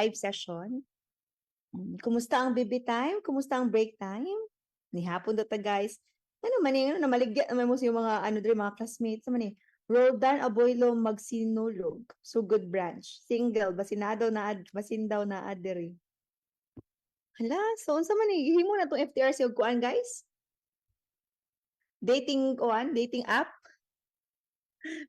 live session. Kumusta ang baby time? Kumusta ang break time? Ni hapon data guys. Ano man ano na maligya naman mo sa yung mga ano dre mga classmates man Roldan Aboylo magsinulog. So good branch. Single basinado na basindaw na adere. Hala, so unsa man himo na tong FTRC og kuan guys? Dating app.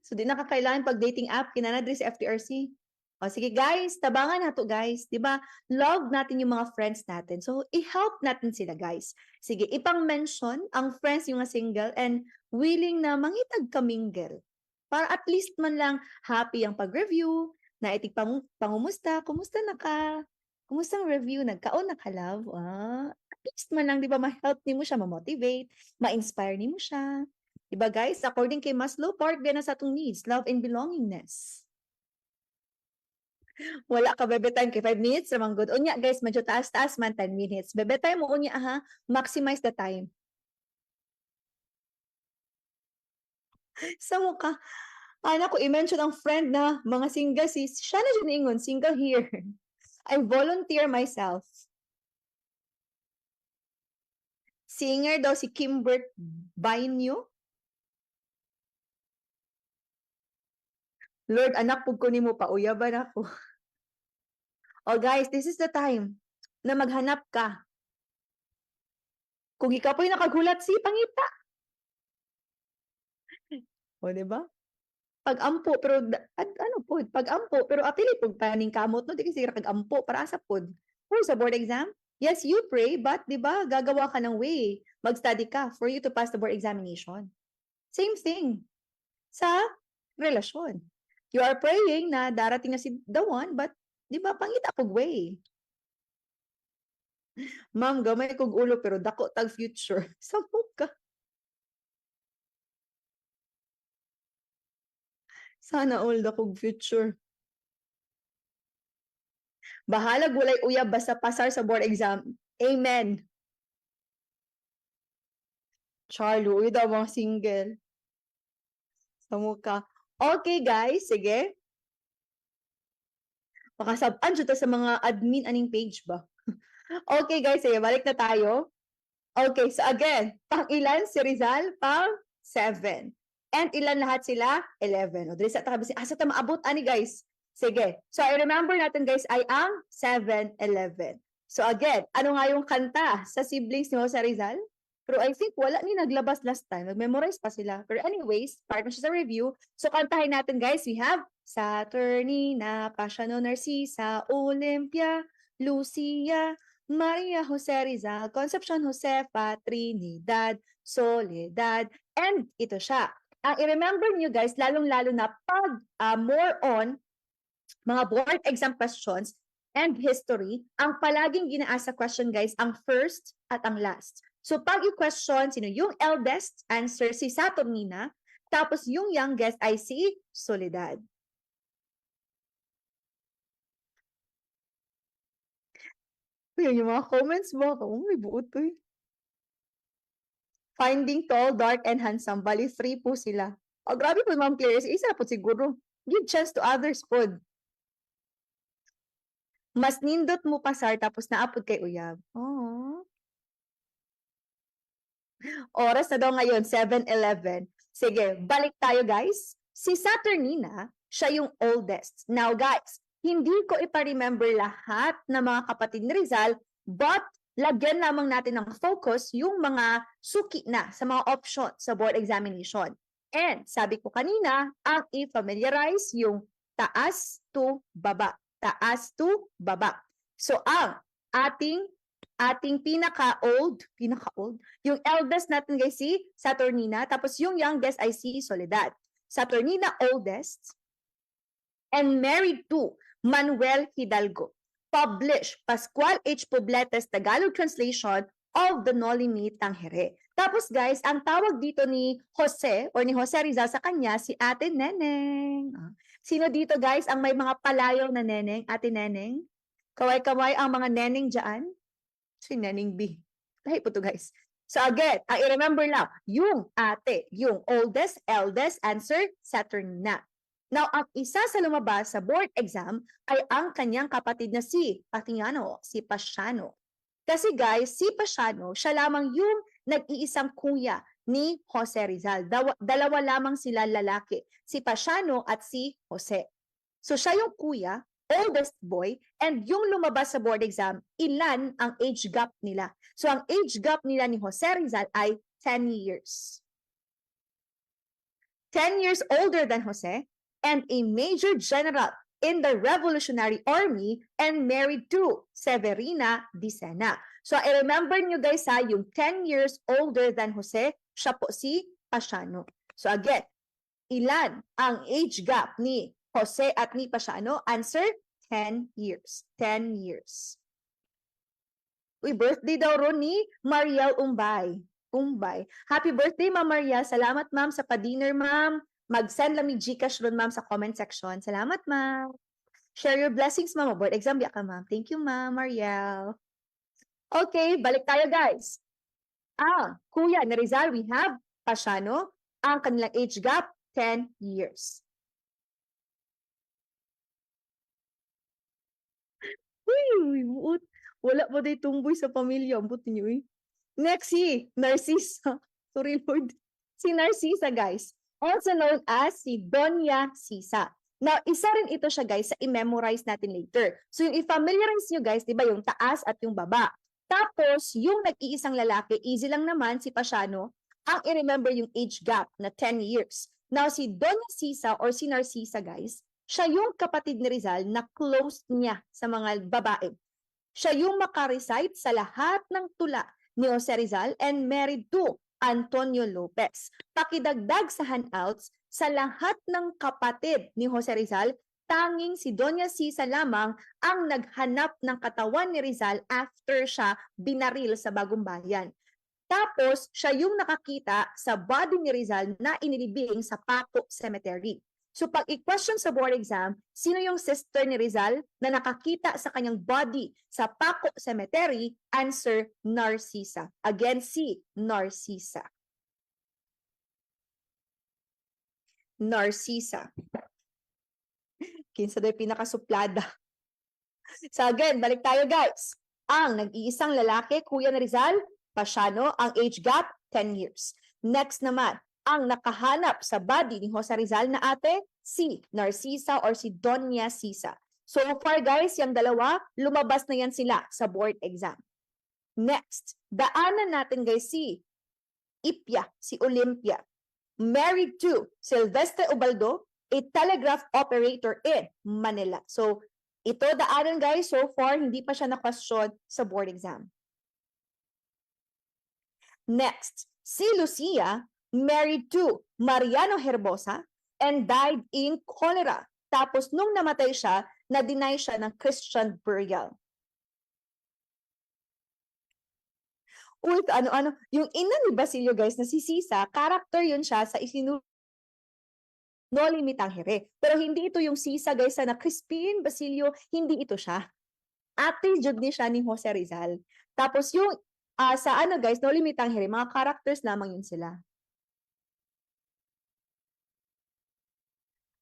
So di na kakailangan pag dating app kinana diri sa FTRC. O sige guys, tabangan nato guys, 'di ba? Love natin yung mga friends natin. So i-help natin sila guys. Sige, ipang-mention ang friends yung nga single and willing na mangitag kamingle. Para at least man lang happy ang pag-review, na itig pangumusta, kumusta na ka? Kumusta ang review? Nagkaon na ka, love? At least man lang, di ba, ma-help ni mo siya, ma-motivate, ma-inspire ni mo siya. Di ba, guys? According kay Maslow, part din na sa atong needs, love and belongingness. Wala ka bebe time kay 5 minutes ramang good. Unya guys, medyo taas-taas man 10 minutes. Bebe time mo unya ha, maximize the time. Sa mo ka, ko i-mention ang friend na mga single siya na dyan ingon, single here. I volunteer myself. Singer daw si Kimbert Bainyo. Lord, anak pug ko nimo pa uyaban ako. Oh guys, this is the time na maghanap ka. Kung ikaw po'y nakagulat, si pangita. O, di ba? Pag-ampo, pero, pag-ampo, pero apili pag paning kamot, no? Di kasi kag-ampo, para asa pod. Or sa board exam, yes, you pray, but, di ba, gagawa ka ng way. Mag-study ka for you to pass the board examination. Same thing sa relasyon. You are praying na darating na si the one, but, di ba, pangita pag way. Ma'am, gamay kog ulo, pero dako tag future. Sampo ka. Sana all kog future. Bahalag walay uyab basta pasar sa board exam. Amen. Charlo, uy daw mga single. Sa mukha. Okay guys, sige. Makasab-an siya sa mga admin aning page ba? Okay guys, sige, balik na tayo. Okay, so again, pang ilan si Rizal? Pang 7. And ilan lahat sila? 11. O, dali sa takabisi. Asa ta maabot, ani guys? Sige. So, I remember natin guys ay ang 7, 11. So again, ano nga yung kanta sa siblings ni Jose Rizal? Pero I think wala ni naglabas last time. Nag-memorize pa sila. Pero anyways, part na siya sa review. So kantahin natin guys. We have Saturnina, Pasiano Narcisa, Olympia, Lucia, Maria Jose Rizal, Concepcion Josefa, Trinidad, Soledad, and ito siya. Ang i-remember nyo guys, lalong-lalo na pag more on mga board exam questions and history, ang palaging ginaasa question guys, ang first at ang last. So pag i-question, sino yung eldest, answer si Saturnina, tapos yung youngest ay si Soledad. Yung mga comments mo, may buot to eh. Finding tall, dark, and handsome. Bali, 3 po sila. Oh, grabe po, Ma'am Claire. Isa po siguro. Give chance to others po. Mas nindot mo pasar tapos naapod kay uyab. Oh. Oras na daw ngayon, 7:11. Sige, balik tayo guys. Si Saturnina, siya yung oldest. Now guys, hindi ko ipa-remember lahat ng mga kapatid ni Rizal, but lagyan lamang natin ng focus yung mga suki na sa mga options sa board examination. And sabi ko kanina, ang i-familiarize yung taas to baba. Taas to baba. So ang ating pinaka-old, yung eldest natin guys si Saturnina, tapos yung youngest ay si Soledad. Saturnina oldest and married to Manuel Hidalgo. Published Pascual H. Pobletes Tagalog Translation of the Noli Me Tangere. Tapos guys, ang tawag dito ni Jose or ni Jose Rizal sa kanya si Ate Neneng. Sino dito guys ang may mga palayaw na neneng? Ate Neneng? Kaway-kaway ang mga neneng dyan? Si Neneng B. Lahi po to guys. So again, i-remember lang, yung ate, yung oldest, eldest, answer, Saturnina. Now, ang isa sa lumabas sa board exam ay ang kanyang kapatid na si Pasiano. Kasi guys, si Pasiano, siya lamang yung nag-iisang kuya ni Jose Rizal. Dalawa lamang sila lalaki, si Pasiano at si Jose. So siya yung kuya, oldest boy, and yung lumabas sa board exam, ilan ang age gap nila. So ang age gap nila ni Jose Rizal ay 10 years. 10 years older than Jose, and a major general in the Revolutionary Army and married to Severina Dicena. So I remember nyo guys yung 10 years older than Jose, siya po si Pasiano. So again, ilan ang age gap ni Jose at ni Pasiano? Answer, 10 years. 10 years. Uy, birthday daw ron ni Mariel Umbay. Happy birthday, Ma'am Mariel. Salamat, ma'am, sa pa-dinner, ma'am. Mag-send lang ni Gcash ron, ma'am, sa comment section. Salamat, ma'am. Share your blessings, ma'am. Board exam, biya ka, ma'am. Thank you, ma'am, Mariel. Okay, balik tayo, guys. Kuya ni Rizal, we have Pasiano. Ang kanilang age gap, 10 years. Uy, wala pa day tumboy sa pamilya. Buti nyo eh. Next, si Narcisa. Sorry, Lord. Si Narcisa, guys. Also known as si Doña Sisa. Now, isa rin ito siya, guys, sa i-memorize natin later. So, yung i-familiarize nyo, guys, di ba, yung taas at yung baba. Tapos, yung nag-iisang lalaki, easy lang naman, si Pasiano, ang i-remember yung age gap na 10 years. Now, si Doña Sisa or si Narcisa, guys, siya yung kapatid ni Rizal na close niya sa mga babae. Siya yung makarecite sa lahat ng tula ni Jose Rizal and married to Antonio Lopez. Pakidagdag sa handouts, sa lahat ng kapatid ni Jose Rizal, tanging si Doña Sisa lamang ang naghanap ng katawan ni Rizal after siya binaril sa Bagong Bayan. Tapos, siya yung nakakita sa body ni Rizal na inilibing sa Paco Cemetery. So pag i-question sa board exam, sino yung sister ni Rizal na nakakita sa kanyang body sa Paco Cemetery? Answer, Narcisa. Again, si Narcisa. Narcisa. Kinsa daw pinakasuplada. So again, balik tayo guys. Ang nag-iisang lalaki, kuya ni Rizal, Pasiano, ang age gap, 10 years. Next naman, ang nakahanap sa body ni Jose Rizal na ate, si Narcisa or si Doña Sisa. So far guys, yung dalawa, lumabas na yan sila sa board exam. Next, daanan natin guys si Ipia, si Olympia. Married to Silvestre Ubaldo, a telegraph operator in Manila. So ito daanan guys, so far hindi pa siya na-question sa board exam. Next, si Lucia, married to Mariano Herbosa and died in cholera. Tapos nung namatay siya, na-deny siya ng Christian burial. Uy, ano-ano. Yung ina ni Basilio guys na si Sisa, character yun siya sa Noli Me Tangere. Pero hindi ito yung Sisa guys na Crispin Basilio, hindi ito siya. Ate jud ni siya ni Jose Rizal. Tapos yung sa guys, Noli Me Tangere, mga characters lamang yun sila.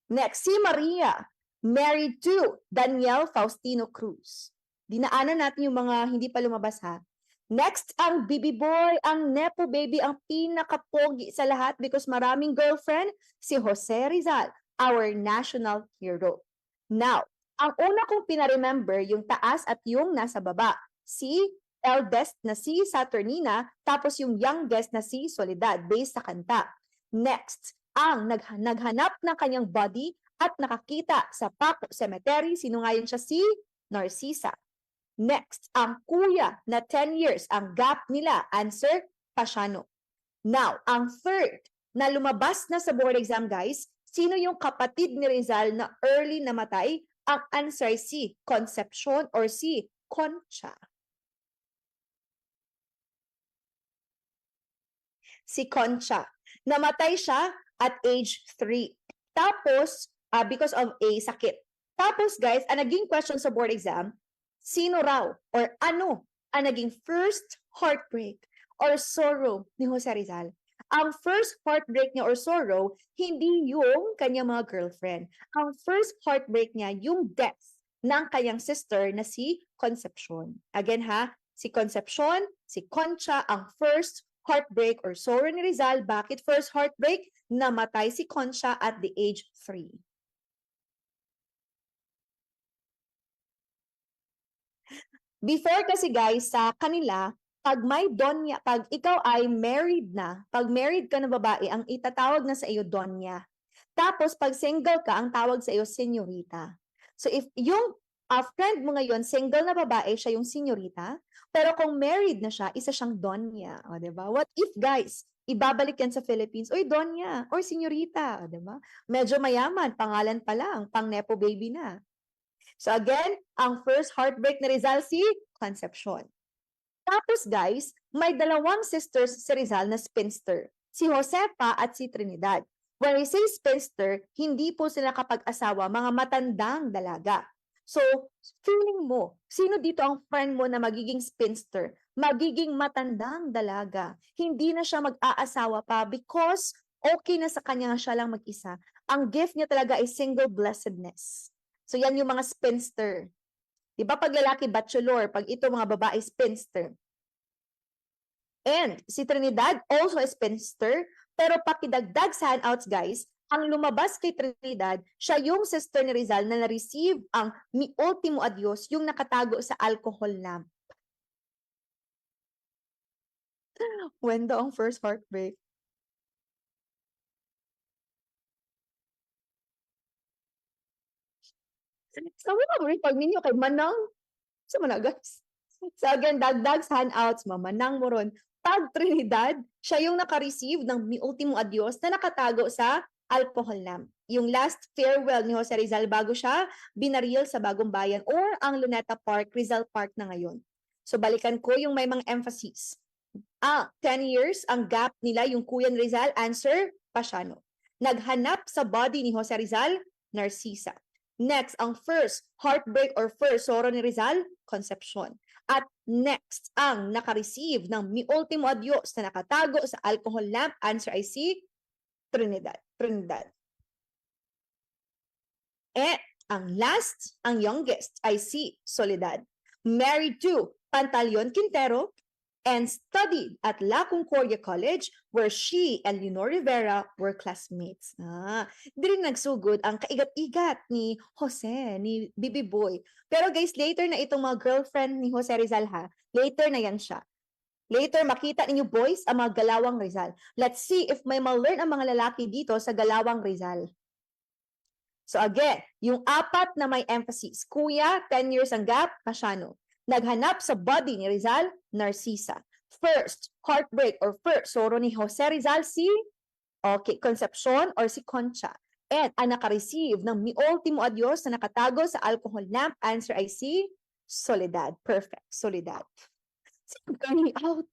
Next, si Maria, married to Daniel Faustino Cruz. Dinaanan natin yung mga hindi pa lumabas ha. Next, ang baby boy, ang nepo baby, ang pinakapogi sa lahat because maraming girlfriend, si Jose Rizal, our national hero. Now, ang una kong pinaremember, yung taas at yung nasa baba. Si eldest na si Saturnina, tapos yung youngest na si Soledad, based sa kanta. Next, ang naghanap ng kanyang body at nakakita sa Paco Cemetery, sino nga yun siya? Si Narcisa. Next, ang kuya na 10 years, ang gap nila, answer, Pasiano. Now, ang third na lumabas na sa board exam guys, sino yung kapatid ni Rizal na early namatay? Ang answer ay si Concepcion or si Concha. Si Concha. Namatay siya at age 3. Tapos, because of a sakit. Tapos guys, ang naging question sa board exam, sino raw or ano ang naging first heartbreak or sorrow ni Jose Rizal? Ang first heartbreak niya or sorrow, hindi yung kanyang mga girlfriend. Ang first heartbreak niya, yung death ng kanyang sister na si Concepcion. Again ha, si Concepcion, si Concha, ang first heartbreak or sorrow ni Rizal. Bakit first heartbreak? Namatay si Concha at the age 3. Before kasi guys, sa kanila, pag may donya, pag ikaw ay married na, pag married ka na babae, ang itatawag na sa iyo donya. Tapos pag single ka, ang tawag sa iyo senyorita. So if yung friend mo ngayon, single na babae, siya yung senyorita, pero kung married na siya, isa siyang donya. O, diba? What if guys, ibabalik yan sa Philippines, oy donya, or senyorita, o, diba? Medyo mayaman, pangalan pa lang, pang nepo baby na. So again, ang first heartbreak ni Rizal si Concepcion. Tapos guys, may dalawang sisters si Rizal na spinster, si Josefa at si Trinidad. When we say spinster, hindi po sila kapag-asawa, mga matandang dalaga. So, feeling mo, sino dito ang friend mo na magiging spinster? Magiging matandang dalaga. Hindi na siya mag-aasawa pa because okay na sa kanya siya lang mag-isa. Ang gift niya talaga ay single blessedness. So yan yung mga spinster. Di ba pag lalaki bachelor, pag ito mga babae spinster. And si Trinidad also a spinster, pero pakidagdag sa handouts guys, ang lumabas kay Trinidad, siya yung sister ni Rizal na na-receive ang mi ultimo adios, yung nakatago sa alcohol lamp. When daw ang first heartbreak? Sa mga pag ninyo kay Manang, sa mga guys. So again, dagdag sa handouts, mamanang mo ron. Pag Trinidad, siya yung naka-receive ng mi ultimo adios na nakatago sa alcohol lamp. Yung last farewell ni Jose Rizal bago siya binaril sa Bagong Bayan or ang Luneta Park, Rizal Park na ngayon. So balikan ko yung may mga emphasis. 10 years ang gap nila, yung Kuya ni Rizal, answer, Pasiano. Naghanap sa body ni Jose Rizal, Narcisa. Next, ang first heartbreak or first sorrow ni Rizal, Concepcion. At next, ang naka-receive ng mi ultimo adios na nakatago sa alcohol lamp, answer ay si Trinidad. Trinidad. And ang last, ang youngest ay si Soledad. Married to Pantaleon Quintero and studied at La Concordia College where she and Leonor Rivera were classmates. Di rin nagsugod ang kaigat-igat ni Jose, ni Bibi Boy. Pero guys, later na itong mga girlfriend ni Jose Rizal ha. Later na yan siya. Later, makita ninyo boys ang mga galawang Rizal. Let's see if may ma-learn ang mga lalaki dito sa galawang Rizal. So again, yung apat na may emphasis. Kuya, 10 years ang gap, Pasiano. Naghanap sa body ni Rizal, Narcisa. First, heartbreak or first sorrow ni Jose Rizal si Concepcion or si Concha. And ang naka-receive ng mi ultimo adios na nakatago sa alcohol lamp, answer ay si Soledad. Perfect, Soledad. Nag-early out.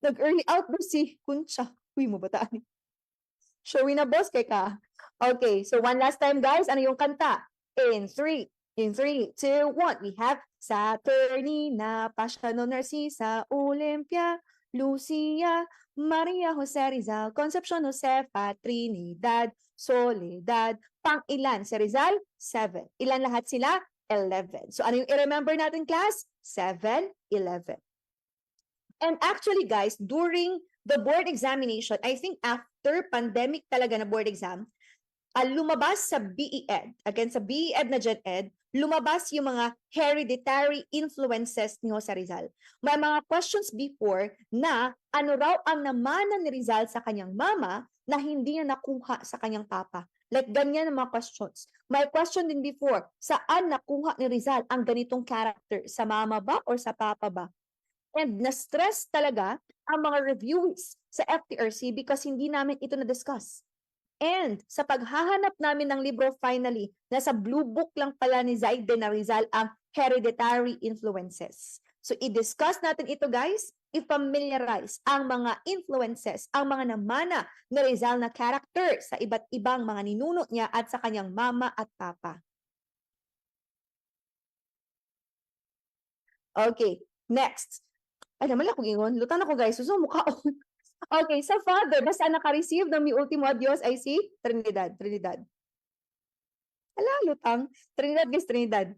Nag-early out ba si Concha? Uy, mabataan. Showin na boss kay ka. Okay, so one last time guys, ano yung kanta? In 3, 2, 1, we have Saturnina, Pasiano, Narcisa, Olympia, Lucia, Maria Jose Rizal, Concepcion, Josefa, Trinidad, Soledad. Pang ilan si Rizal? 7. Ilan lahat sila? 11. So ano yung i-remember natin class? 7, 11. And actually guys, during the board examination, I think after pandemic talaga na board exam, lumabas sa BEd, again sa BEd na GenEd, lumabas yung mga hereditary influences ni Jose Rizal. May mga questions before na ano raw ang namana ni Rizal sa kanyang mama na hindi niya nakuha sa kanyang papa. Like ganyan ang mga questions. May question din before, saan nakuha ni Rizal ang ganitong character? Sa mama ba or sa papa ba? And na-stress talaga ang mga reviewees sa FTRC because hindi namin ito na-discuss. And sa paghahanap namin ng libro finally, nasa blue book lang pala ni Zaide na Rizal ang hereditary influences. So i-discuss natin ito guys, i-familiarize ang mga influences, ang mga namana ni Rizal na character sa iba't ibang mga ninuno niya at sa kanyang mama at papa. Okay, next. Ay naman lang kung ingon, lutan ako guys, suso mukhaon. Okay, sa father, basta naka-receive ng mi ultimo adios ay si Trinidad. Trinidad. Ala, lutang. Trinidad, guys, Trinidad.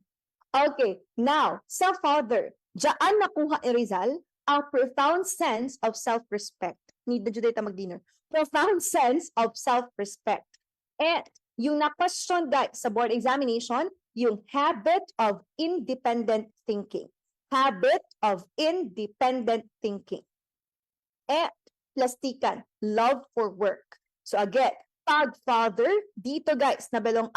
Okay, now, sa father, diyan nakuha ni Rizal ang profound sense of self-respect. Need na dyan mag-dinner. Profound sense of self-respect. And yung na-question guys sa board examination, yung habit of independent thinking. Habit of independent thinking. And plastikan, love for work. So again, pag father, dito guys, nabalong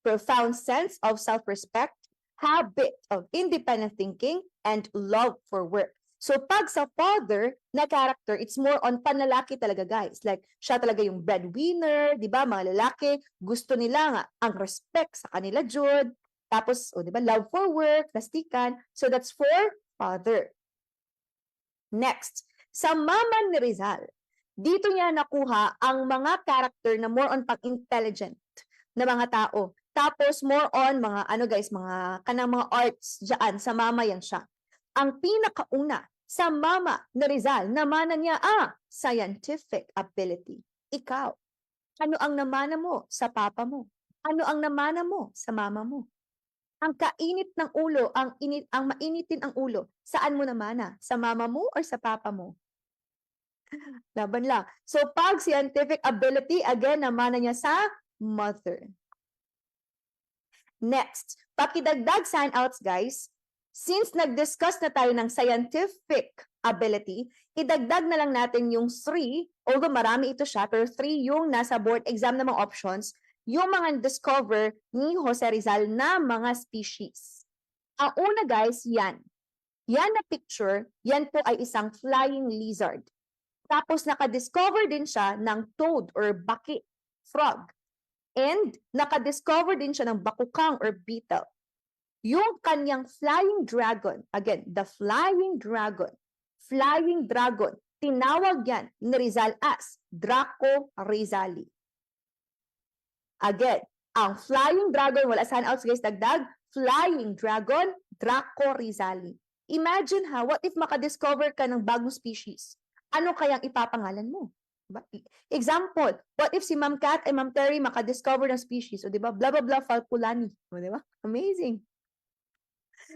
profound sense of self-respect, habit of independent thinking, and love for work. So pag sa father na character, it's more on panlalaki talaga guys. Like siya talaga yung breadwinner, di ba? Mga lalaki, gusto nila nga ang respect sa kanila jud. Tapos, di ba, love for work, plastikan. So that's for father. Next, sa mama ni Rizal, dito niya nakuha ang mga character na more on pag-intelligent na mga tao. Tapos more on mga ano guys, mga kanang mga arts diyan sa mama yan siya. Ang pinakauna sa mama ni Rizal, namana niya scientific ability. Ikaw, ano ang namana mo sa papa mo? Ano ang namana mo sa mama mo? Ang kainit ng ulo, ang mainitin ang ulo, saan mo namana? Sa mama mo or sa papa mo? Laban lang. So pag scientific ability, again, namana niya sa mother. Next, pakidagdag sign-outs guys. Since nag-discuss na tayo ng scientific ability, idagdag na lang natin yung 3, although marami ito siya, pero 3 yung nasa board exam na mga options, yung mga discover ni Jose Rizal na mga species. Ang una guys, yan. Yan na picture, yan po ay isang flying lizard. Tapos naka-discover din siya ng toad or baki, frog. And naka-discover din siya ng bakukang or beetle. Yung kanyang flying dragon, again, the flying dragon, tinawag yan ni Rizal as Draco Rizali. Again, ang flying dragon, wala sign-outs guys, dagdag, flying dragon, Draco Rizali. Imagine what if makadiscover ka ng bagong species? Ano kayang ipapangalan mo? Diba? Example, what if si Ma'am Cat ay Ma'am Terry makadiscover ng species? O diba? Blah, blah, blah, falculani. O diba? Amazing.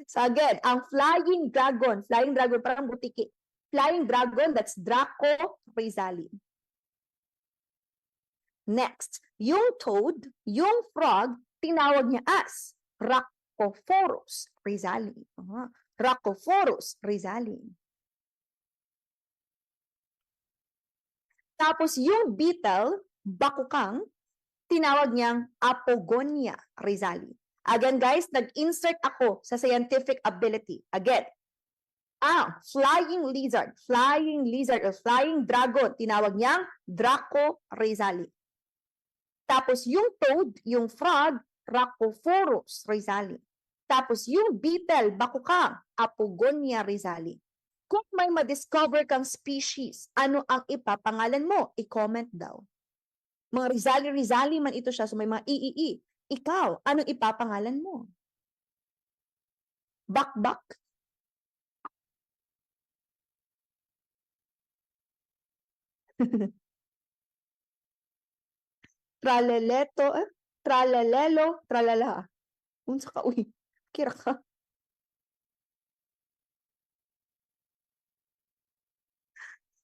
So again, ang flying dragon, parang butiki. Flying dragon, that's Draco Rizali. Next, yung toad, yung frog, tinawag niya as Rhacophorus rizali. Rhacophorus rizali. Tapos yung beetle, bakukang, tinawag niyang Apogonia rizali. Again guys, nag-insert ako sa scientific ability. Again, flying lizard or flying dragon, tinawag niyang Draco rizali. Tapos yung toad, yung frog, Rhacophorus rizali. Tapos yung beetle, bakukang, Apogonia rizali. Kung may ma-discover kang species, ano ang ipapangalan mo? I-comment daw. Mga Rizali man ito siya, so may mga iii. Ikaw, anong ipapangalan mo? Bakbak? Tralalelo, tralala. Unsa ka, uy, kira ka.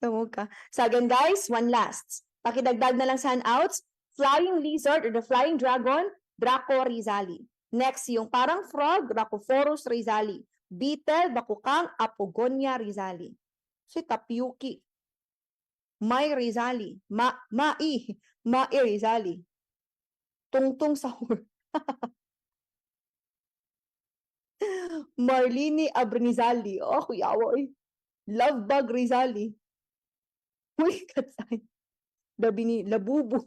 Tawag ka. So again guys, one last. Pakidagdag na lang sa handouts, flying lizard or the flying dragon, Draco Rizali. Next, yung parang frog, Rhacophorus rizali. Beetle, bakukang, Apogonia rizali. Si Tapyuki. May Rizali. Mai Rizali. Tungtung sahur. Marlini Abrinizali. Oh, kuyawa. Lovebug Rizali. Uy, katsay. Dabi ni Labubo.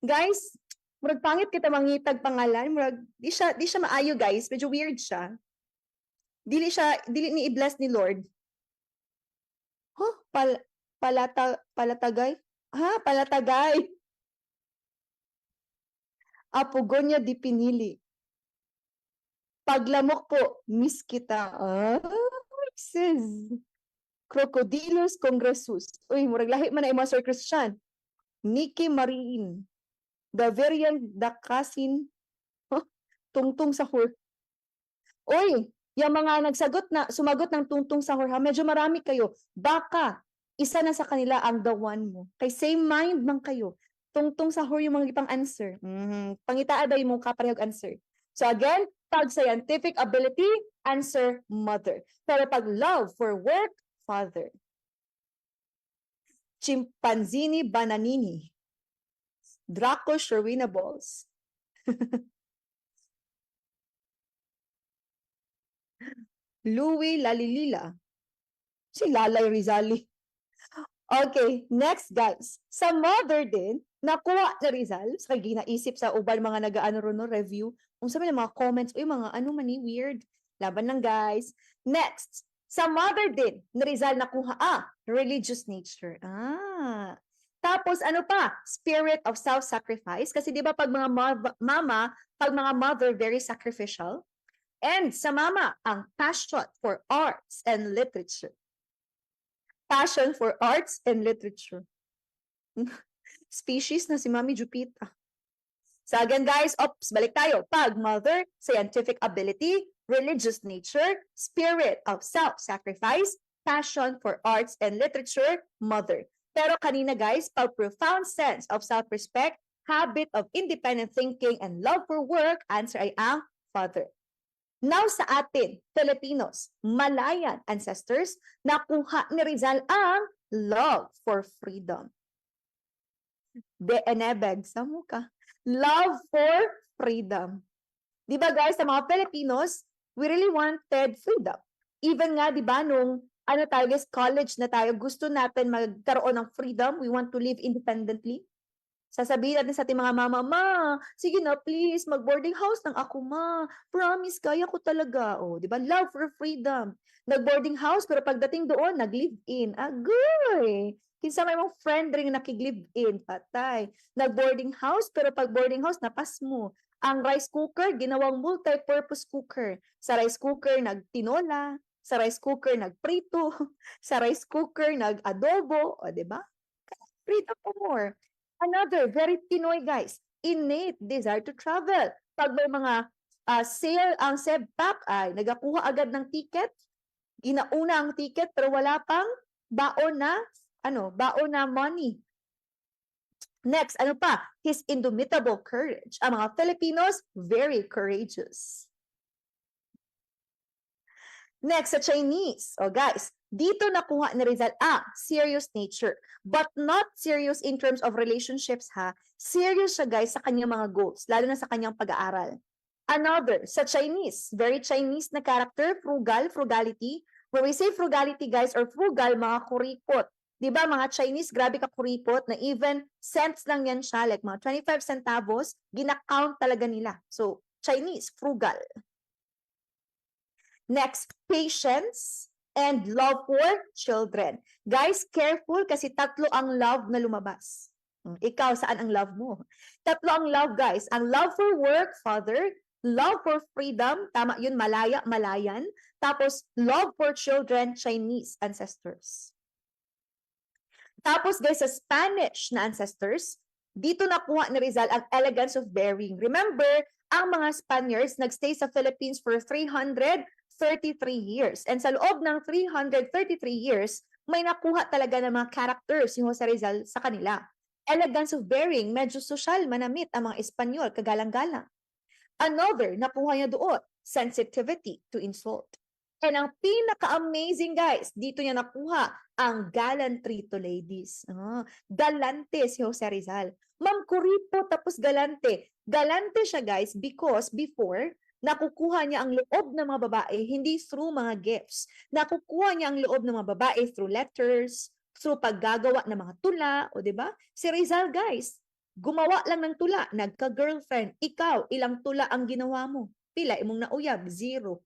Guys, murag pangit kita mangitag pangalan, murag di siya maayo guys, medyo weird siya. Dili ni i-bless ni Lord. Palatagay? Palatagay. Apogonia di pinili. Paglamok po, miss kita. Sis. Crocodilus congressus. Uy, murag lahi man na mga Sir Christian. Nikki Marine. Daverian Dakasin. Huh? Tungtung sahur. Uy, yung mga sumagot ng tungtung sahur ha, medyo marami kayo. Baka, isa na sa kanila ang the one mo. Kay same mind man kayo. Tungtung sahur yung mga ipang answer. Pangitaan ba yung mga kaparehog answer? So again, pag scientific ability, answer mother. Pero pag love for work, father. Chimpanzini bananini. Draco Sherwina balls. Louie Lalilila. Si Lalay Rizali. Okay, next guys. Sa mother din, nakuha na Rizal, sa ginaisip sa uban mga nagaano ron no review, kung sabi ng mga comments, uy mga ano man ni weird. Laban lang guys. Next, sa mother din, ni Rizal nakuha, religious nature. Tapos ano pa? Spirit of self-sacrifice. Kasi di ba pag mga pag mga mother, very sacrificial. And sa mama, ang passion for arts and literature. Passion for arts and literature. Species na si Mami Jupita. So again guys, balik tayo. Pag mother, scientific ability, religious nature, spirit of self-sacrifice, passion for arts and literature, mother. Pero kanina guys, pag profound sense of self-respect, habit of independent thinking, and love for work, answer ay ang father. Now sa atin, Filipinos, Malayan ancestors, nakuha ni Rizal ang love for freedom. De enebeg sa mukha. Love for freedom. Di ba guys, sa mga Filipinos, we really wanted freedom. Even nga, di ba, nung tayo guys, college na tayo, gusto natin magkaroon ng freedom, we want to live independently. Sasabihin natin sa ating mga mama, ma, sige na please, mag-boarding house ng ako ma. Promise, kaya ko talaga. Di ba? Love for freedom. Nag-boarding house, pero pagdating doon, nag-live-in. Agoy! Kinsa may mong friend ring nakig-live-in, patay. Nag-boarding house, pero pag boarding house, napas mo. Ang rice cooker, ginawang multi-purpose cooker. Sa rice cooker, nagtinola. Sa rice cooker, nagprito. Sa rice cooker, nag-adobo. Di ba? Freedom for more. Another, very Pinoy guys, innate desire to travel. Pag may mga sale ang SEBPAC ay nagakuha agad ng ticket, ginauna ang ticket pero wala pang baon na money. Next, ano pa? His indomitable courage. Ang mga Filipinos, very courageous. Next, sa Chinese. Guys, dito nakuha ni Rizal serious nature. But not serious in terms of relationships ha. Serious siya guys sa kanyang mga goals, lalo na sa kanyang pag-aaral. Another, sa Chinese, very Chinese na character, frugality. When we say frugality guys, or frugal, mga kuripot. Diba mga Chinese, grabe ka kuripot na even cents lang yan siya, like mga 25 centavos, gina-count talaga nila. So, Chinese, frugal. Next, patience and love for children. Guys, careful kasi tatlo ang love na lumabas. Ikaw, saan ang love mo? Tatlo ang love, guys. Ang love for work, father. Love for freedom, tama yun, Malayan. Tapos, love for children, Chinese ancestors. Tapos, guys, sa Spanish na ancestors, dito nakuha ni Rizal ang elegance of bearing. Remember, ang mga Spaniards nagstay sa Philippines for 333 years. And sa loob ng 333 years, may nakuha talaga ng mga characters si Jose Rizal sa kanila. Elegance of bearing, medyo social, manamit ang mga Espanyol, kagalang-galang. Another, nakuha niya doon, sensitivity to insult. And ang pinaka-amazing guys, dito niya nakuha ang gallantry to ladies. Galante si Jose Rizal. Ma'am Kuripo tapos galante. Galante siya guys because before, nakukuha niya ang loob ng mga babae hindi through mga gifts. Nakukuha niya ang loob ng mga babae through letters, through paggagawa ng mga tula, o di ba? Si Rizal guys, gumawa lang ng tula, nagka-girlfriend. Ikaw, ilang tula ang ginawa mo? Pila, imong nauyab, 0.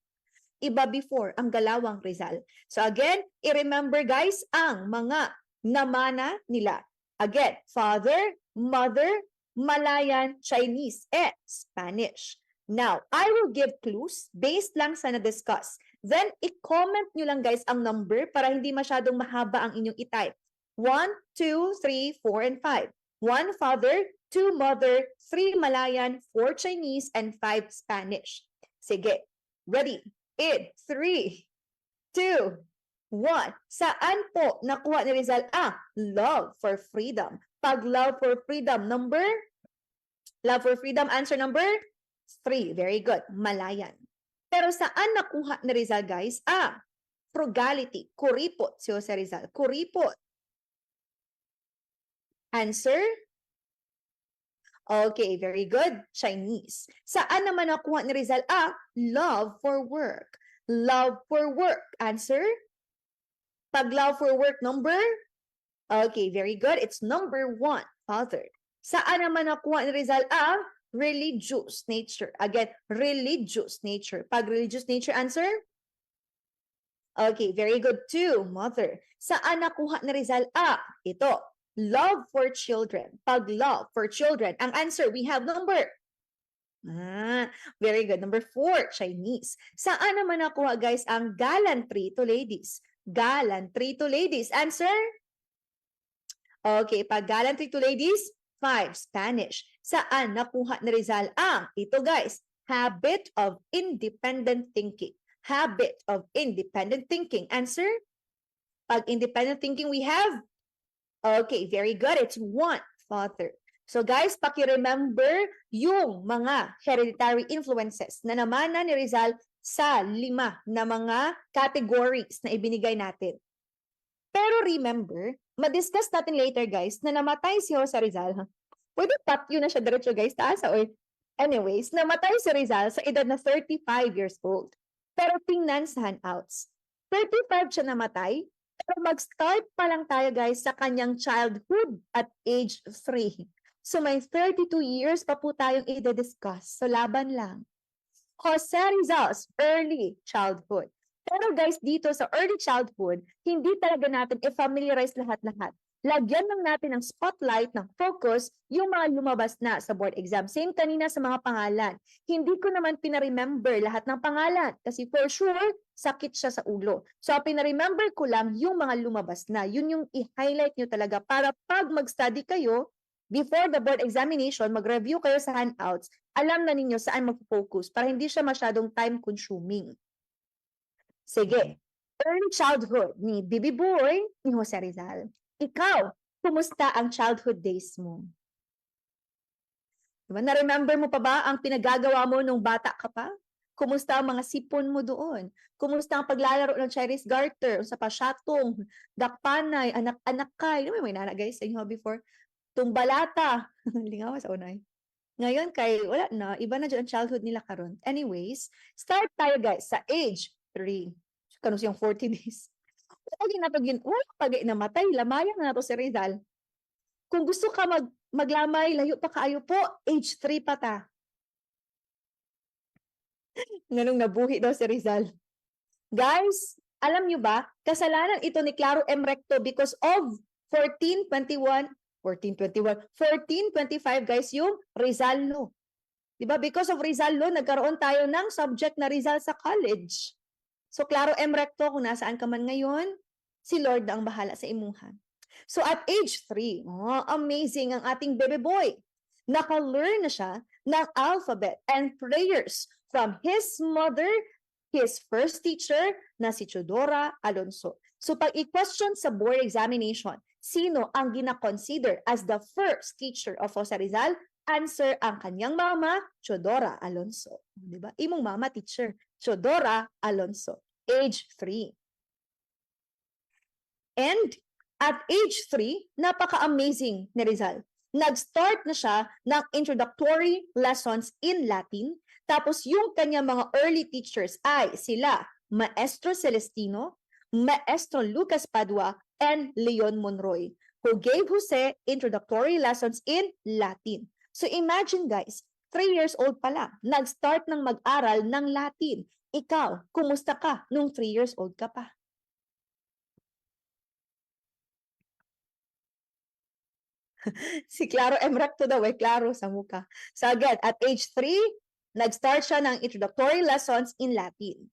Iba before, ang galawang Rizal. So again, i-remember guys, ang mga namana nila. Again, father, mother, Malayan, Chinese, and Spanish. Now, I will give clues based lang sa na-discuss Then, i-comment nyo lang guys ang number para hindi masyadong mahaba ang inyong i-type. 1, 2, 3, 4, and 5. 1 father, 2 mother, 3 Malayan, 4 Chinese, and 5 Spanish. Sige. Ready? In 3, 2, 1. Saan po nakuha ni Rizal ang love for freedom? Pag love for freedom, love for freedom, answer number 3. Very good. Malayan. Pero saan nakuha ni Rizal, guys? Frugality. Kuripot si Jose Rizal. Kuripot. Answer? Okay, very good. Chinese. Saan naman nakuha ni Rizal? Love for work. Love for work. Answer? Pag love for work, number? Okay, very good. It's number 1, father. Saan naman nakuha ni Rizal? Religious nature. Again, religious nature. Pag religious nature, answer? Okay, very good. 2, mother. Saan nakuha ni Rizal? Ito. Love for children. Pag love for children. Ang answer, we have number. Very good. Number 4, Chinese. Saan naman nakuha, guys, ang gallantry to ladies? Gallantry to ladies. Answer? Okay, pag gallantry to ladies, 5, Spanish. Saan nakuha ni Rizal ang, ito guys, habit of independent thinking. Habit of independent thinking. Answer? Pag independent thinking we have, okay, very good. It's 1, father. So guys, paki-remember yung mga hereditary influences na namana ni Rizal sa 5 na mga categories na ibinigay natin. Pero remember, ma-discuss natin later guys na namatay si Jose Rizal. Pwede patyo na siya diretso guys, taas or anyways, namatay si Rizal sa edad na 35 years old. Pero tingnan sa handouts. 35 siya namatay, pero mag-start pa lang tayo guys sa kanyang childhood at age 3. So may 32 years pa po tayong i-discuss. So laban lang. Jose Rizal's early childhood. Pero guys, dito sa early childhood, hindi talaga natin i-familiarize lahat-lahat. Lagyan lang natin ng spotlight, ng focus, yung mga lumabas na sa board exam. Same kanina sa mga pangalan. Hindi ko naman pinaremember lahat ng pangalan kasi for sure, sakit siya sa ulo. So, pinaremember ko lang yung mga lumabas na. Yun yung i-highlight nyo talaga para pag mag-study kayo, before the board examination, mag-review kayo sa handouts, alam na ninyo saan mag-focus para hindi siya masyadong time-consuming. Sige, early childhood ni Bibi Boy ni Jose Rizal. Ikaw, kumusta ang childhood days mo? Diba, na-remember mo pa ba ang pinagagawa mo nung bata ka pa? Kumusta ang mga sipon mo doon? Kumusta ang paglalaro ng Chinese garter, sa pasyatong, dakpanay, anak-anakay? May nana guys sa inyo before? Tumbalata. Lingawa sa unay. Ngayon kay wala na, iba na dyan ang childhood nila karon. Anyways, start tayo guys sa age 3. Kano siyang 40 days. Lagi na wala pag namatay, lamayan na to si Rizal. Kung gusto ka maglamay, layo pa kaayo po, age 3 pa ta. Nganong nabuhi daw si Rizal. Guys, alam nyo ba, kasalanan ito ni Claro M. Recto because of 1425 guys, yung Rizal Law. Diba? Because of Rizal Law, nagkaroon tayo ng subject na Rizal sa college. So, Claro M. Recto, kung nasaan ka man ngayon, si Lord na ang bahala sa imuhan. So, at age 3, amazing ang ating baby boy. Naka-learn na siya ng alphabet and prayers from his mother, his first teacher, na si Chodora Alonso. So, pag i-question sa board examination, sino ang gina-consider as the first teacher of Jose Rizal? Answer ang kanyang mama, Chodora Alonso. Diba? Imong mama, teacher, Chodora Alonso. Age 3. And at age 3, napaka-amazing ni Rizal. Nag-start na siya ng introductory lessons in Latin. Tapos yung kanyang mga early teachers ay sila Maestro Celestino, Maestro Lucas Padua, and Leon Monroy, who gave Jose introductory lessons in Latin. So imagine guys, 3 years old pa lang, nag-start ng mag-aral ng Latin. Ikaw, kumusta ka nung 3 years old ka pa? Si Claro M. Recto daw, Claro sa mukha. So again, at age 3, nag-start siya ng introductory lessons in Latin.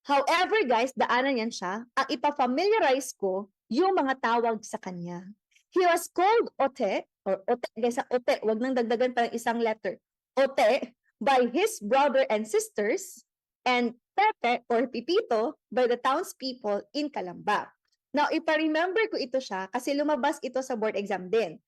However, guys, daanan yan siya. Ang ipa-familiarize ko yung mga tawag sa kanya. He was called Ote, or Ote, guys, Ote, wag nang dagdagan pa ng isang letter. Ote, by his brother and sisters, and Pepe or Pipito by the townspeople in Calamba. Now, ipa-remember ko ito siya kasi lumabas ito sa board exam din.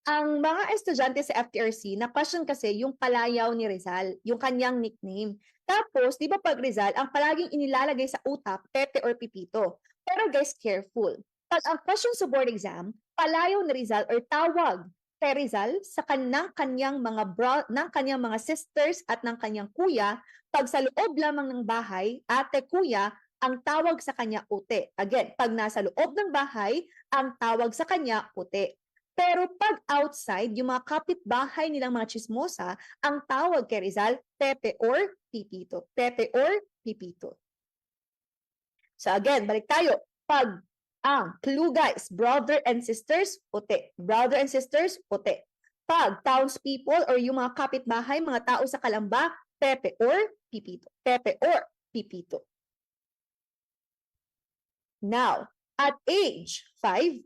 Ang mga estudyante sa FTRC, na-question kasi yung palayaw ni Rizal, yung kanyang nickname. Tapos, di ba pag Rizal, ang palaging inilalagay sa utak, Pepe or Pipito. Pero guys, careful. Pag ang question sa board exam, palayaw ni Rizal or tawag kay Rizal sa kanyang mga sisters at ng kanyang kuya, pag sa loob lamang ng bahay, ate, kuya, ang tawag sa kanya ute. Again, pag nasa loob ng bahay, ang tawag sa kanya ute. Pero pag outside, yung mga kapitbahay nilang mga chismosa, ang tawag kay Rizal, Pepe or Pipito. Pepe or Pipito. So again, balik tayo. Pag ang clue guys, brother and sisters, ute. Brother and sisters, ute. Pag townspeople or yung mga kapitbahay, mga tao sa Calamba, Pepe or Pipito. Pepe or Pipito. Now, at age 5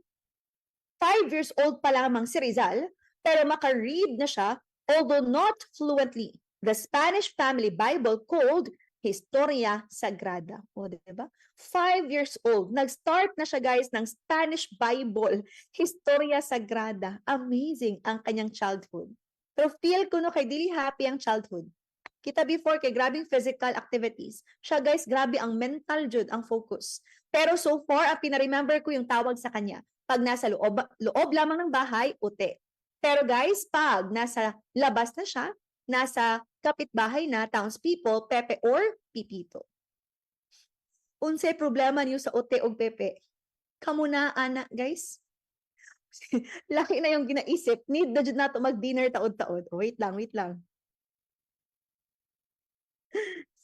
years old pa lamang si Rizal, pero maka-read na siya, although not fluently, the Spanish family Bible called Historia Sagrada. O, diba? 5 years old. Nag-start na siya, guys, ng Spanish Bible, Historia Sagrada. Amazing ang kanyang childhood. Pero feel ko no, kay dili happy ang childhood. Kita before, kay grabing physical activities. Siya, guys, grabe ang mental jud, ang focus. Pero so far, ang pinaremember ko yung tawag sa kanya. Pag nasa loob lamang ng bahay, ute. Pero guys, pag nasa labas na siya, nasa kapitbahay na, townspeople, Pepe or Pipito. Unsay problema niyo sa ute o Pepe? Kamu na, ana, guys? Laki na yung ginaisip. Need na dyan nato mag-dinner taod-taod. Wait lang.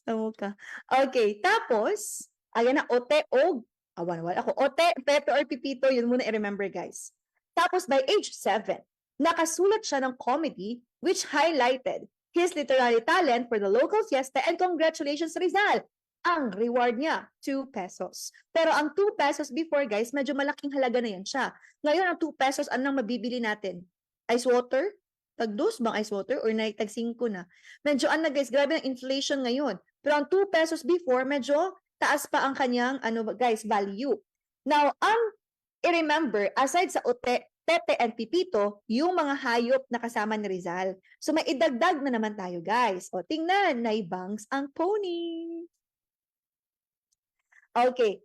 Samo ka. Okay, tapos, ayan na, ote o, wala ako, ote, Pepe or Pipito, yun muna i-remember guys. Tapos by age 7, nakasulat siya ng comedy which highlighted his literary talent for the local fiesta and congratulations Rizal. Ang reward niya, 2 pesos. Pero ang 2 pesos before guys, medyo malaking halaga na yan siya. Ngayon ang 2 pesos, anong mabibili natin? Ice water? Tag-2 bang ice water or tag-5 na? Medyo guys, grabe ang inflation ngayon. Pero ang 2 pesos before, medyo taas pa ang kanyang guys, value. Now, ang i-remember, aside sa ute, Pepe and Pipito, yung mga hayop na kasama ni Rizal. So may idagdag na naman tayo guys. O tingnan, naibangs ang pony. Okay.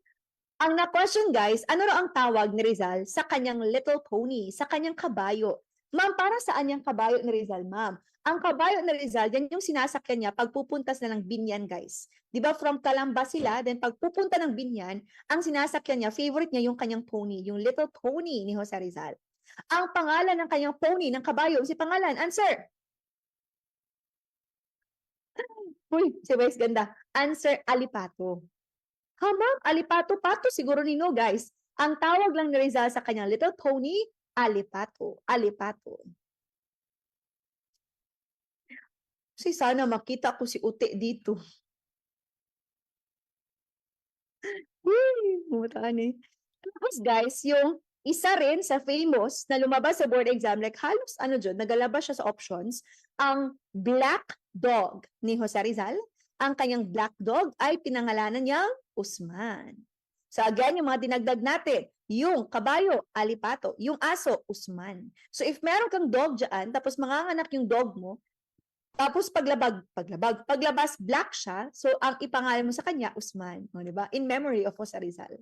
Ang na-question guys, ano raw ang tawag ni Rizal sa kanyang little pony, sa kanyang kabayo? Ma'am, para saan yung kabayo ni Rizal, ma'am? Ang kabayo ni Rizal, yan yung sinasakyan niya pag pupuntas na ng Binyan, guys. Di ba from Calamba sila, then pag pupunta ng Binyan, ang sinasakyan niya, favorite niya yung kanyang pony, yung little pony ni Jose Rizal. Ang pangalan ng kanyang pony, ng kabayo, si pangalan, answer. Uy, si Vice ganda. Answer, Alipato. Ma'am, Alipato, pato siguro nino, guys. Ang tawag lang ni Rizal sa kanyang little pony, Alipato. Alipato. Kasi sana makita ko si Ute dito. Mutaan eh. Tapos guys, yung isa rin sa famous na lumabas sa board exam, like halos nagalabas siya sa options, ang Black Dog ni Jose Rizal. Ang kanyang black dog ay pinangalanan niyang Usman. So again, yung mga dinagdag natin, yung kabayo, Alipato, yung aso, Usman. So if meron kang dog dyan, tapos manganganak yung dog mo, tapos paglabas, black siya, so ang ipangalan mo sa kanya, Usman. O, diba? In memory of Jose Rizal.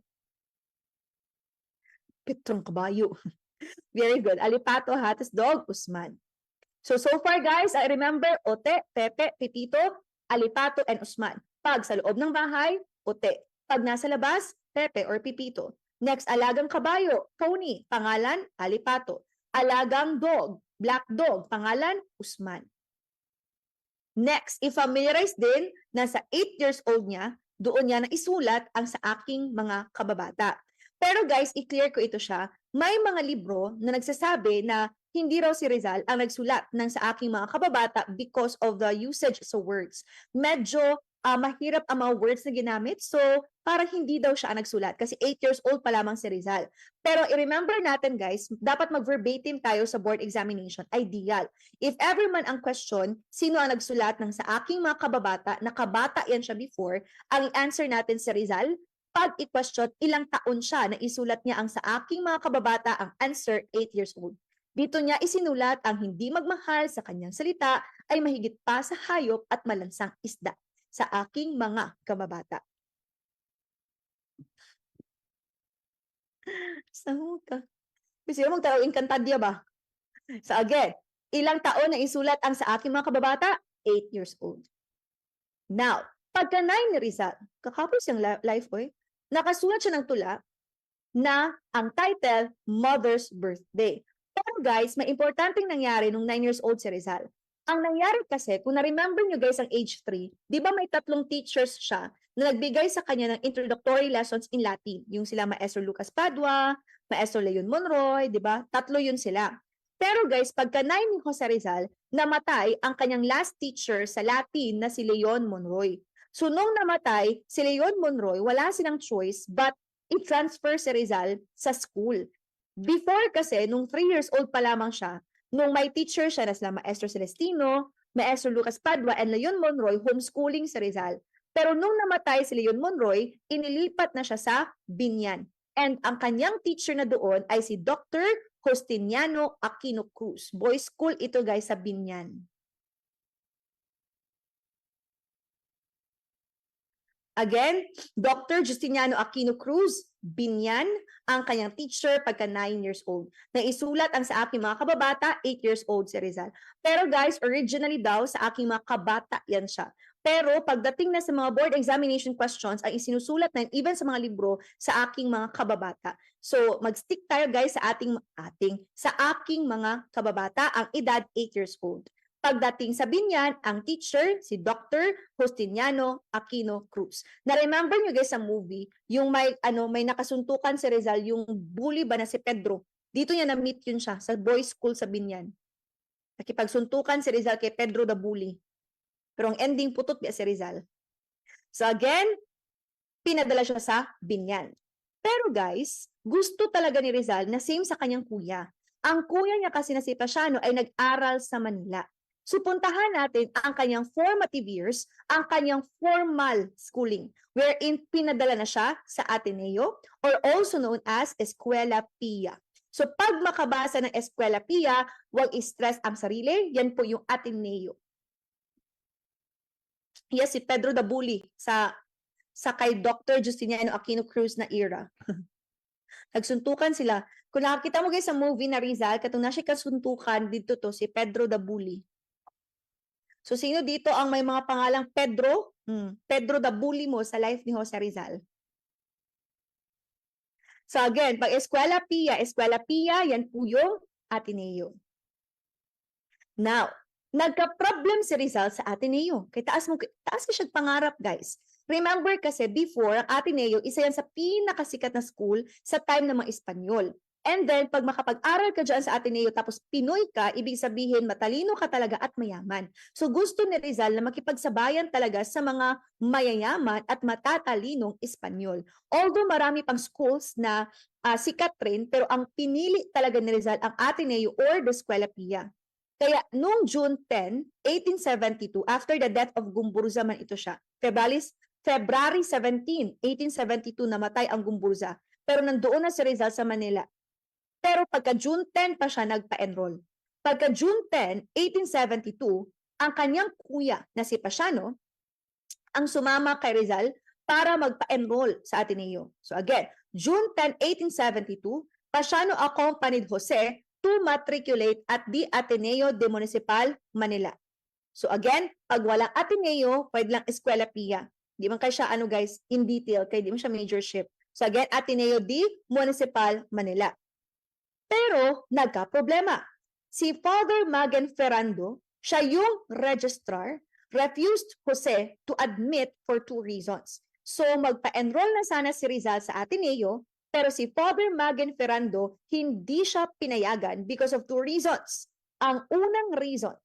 Pitrong kabayo. Very good. Alipato, hatas dog, Usman. So far guys, I remember Ote, Pepe, Pipito, Alipato, and Usman. Pag sa loob ng bahay, Ote. Pag nasa labas, Pepe or Pipito. Next, alagang kabayo, pony, pangalan, Alipato. Alagang dog, black dog, pangalan, Usman. Next, i-familiarize din na sa 8 years old niya, doon niya na isulat ang sa aking mga kababata. Pero guys, i-clear ko ito siya. May mga libro na nagsasabi na hindi raw si Rizal ang nagsulat ng sa aking mga kababata because of the usage sa words. Medyo mahirap ang mga words na ginamit. So, parang hindi daw siya nagsulat kasi 8 years old pa lamang si Rizal. Pero i-remember natin guys, dapat mag-verbatim tayo sa board examination. Ideal. If ever man ang question, sino ang nagsulat ng sa aking mga kababata, nakabata yan siya before, ang answer natin si Rizal. Pag i-question, ilang taon siya na isulat niya ang sa aking mga kababata, ang answer, 8 years old. Dito niya isinulat ang hindi magmahal sa kanyang salita ay mahigit pa sa hayop at malansang isda sa aking mga kababata. Saan ka? Kasi magtaraw inkantadya ba? So again, ilang taon na isulat ang sa aking mga kababata? 8 years old. Now, pagka 9 ni Rizal, kakapos yung life boy, nakasulat siya ng tula na ang title, Mother's Birthday. Pero guys, may importanteng nangyari nung 9 years old si Rizal. Ang nangyari kasi, kung na-remember nyo guys ang age 3, di ba may 3 teachers siya na nagbigay sa kanya ng introductory lessons in Latin. Yung sila Maestro Lucas Padua, Maestro Leon Monroy, di ba? 3 yun sila. Pero guys, pagka 9 ni Jose Rizal, namatay ang kanyang last teacher sa Latin na si Leon Monroy. So nung namatay, si Leon Monroy, wala silang choice but i-transfer si Rizal sa school. Before kasi, nung 3 years old pa lamang siya, nung may teacher siya na sila Maestro Celestino, Maestro Lucas Padua, and Leon Monroy, homeschooling si Rizal. Pero nung namatay si Leon Monroy, inilipat na siya sa Binyan. And ang kanyang teacher na doon ay si Dr. Justiniano Aquino Cruz. Boys school ito guys sa Binyan. Again, Dr. Justiniano Aquino Cruz, Binyan, ang kanyang teacher pagka 9 years old. Naisulat ang sa aking mga kababata, 8 years old si Rizal. Pero guys, originally daw sa aking mga kabata yan siya. Pero pagdating na sa mga board examination questions, ay isinusulat na even sa mga libro sa aking mga kababata. So, mag-stick tayo guys sa sa aking mga kababata, ang edad 8 years old. Pagdating sa Binyan, ang teacher, si Dr. Justiniano Aquino Cruz. Na-remember nyo guys sa movie, yung may nakasuntukan si Rizal, yung bully ba na si Pedro. Dito niya na-meet yun siya, sa boys school sa Binyan. Nakipagsuntukan si Rizal kay Pedro the bully. Pero ang ending putot niya si Rizal. So again, pinadala siya sa Binyan. Pero guys, gusto talaga ni Rizal na same sa kanyang kuya. Ang kuya niya kasi na si Pasiano ay nag-aral sa Manila. So puntahan natin ang kanyang formative years, ang kanyang formal schooling, wherein pinadala na siya sa Ateneo or also known as Escuela Pia. So pag makabasa ng Escuela Pia, huwag i-stress ang sarili, yan po yung Ateneo. Yes, si Pedro the Bully sa kay Dr. Justiniano Aquino Cruz na era. Nagsuntukan sila. Kung nakakita mo guys sa movie na Rizal, katong na siya kasuntukan, dito to si Pedro the Bully. So, sino dito ang may mga pangalang Pedro? Pedro the Bully mo sa life ni Jose Rizal. So, again, pag Escuela Pia, yan po yung Ateneo. Now, nagka-problem si Rizal sa Ateneo. Kaya taas ka siya pangarap, guys. Remember kasi before, ang Ateneo, isa yan sa pinakasikat na school sa time ng mga Espanyol. And then, pag makapag-aral ka dyan sa Ateneo tapos Pinoy ka, ibig sabihin matalino ka talaga at mayaman. So gusto ni Rizal na makipagsabayan talaga sa mga mayayaman at matatalinong Espanyol. Although marami pang schools na sikat rin, pero ang pinili talaga ni Rizal ang Ateneo or the Escuela Pia. Kaya noong June 10, 1872, after the death of Gumburza man ito siya, February 17, 1872, namatay ang Gumburza. Pero nandoon na si Rizal sa Manila. Pero pagka June 10 pa siya nagpa-enroll. Pagka June 10, 1872, ang kanyang kuya na si Pasiano ang sumama kay Rizal para magpa-enroll sa Ateneo. So again, June 10, 1872, Pasiano accompanied Jose to matriculate at the Ateneo de Municipal, Manila. So again, pag walang Ateneo, pwede lang Escuela Pia. Di man kayo siya, guys, in detail, kaya di man siya majorship. So again, Ateneo de Municipal, Manila. Pero nagka-problema. Si Father Magen Ferrando, siya yung registrar, refused Jose to admit for 2 reasons. So magpa-enroll na sana si Rizal sa Ateneo, pero si Father Magen Ferrando, hindi siya pinayagan because of 2 reasons. Ang unang reason,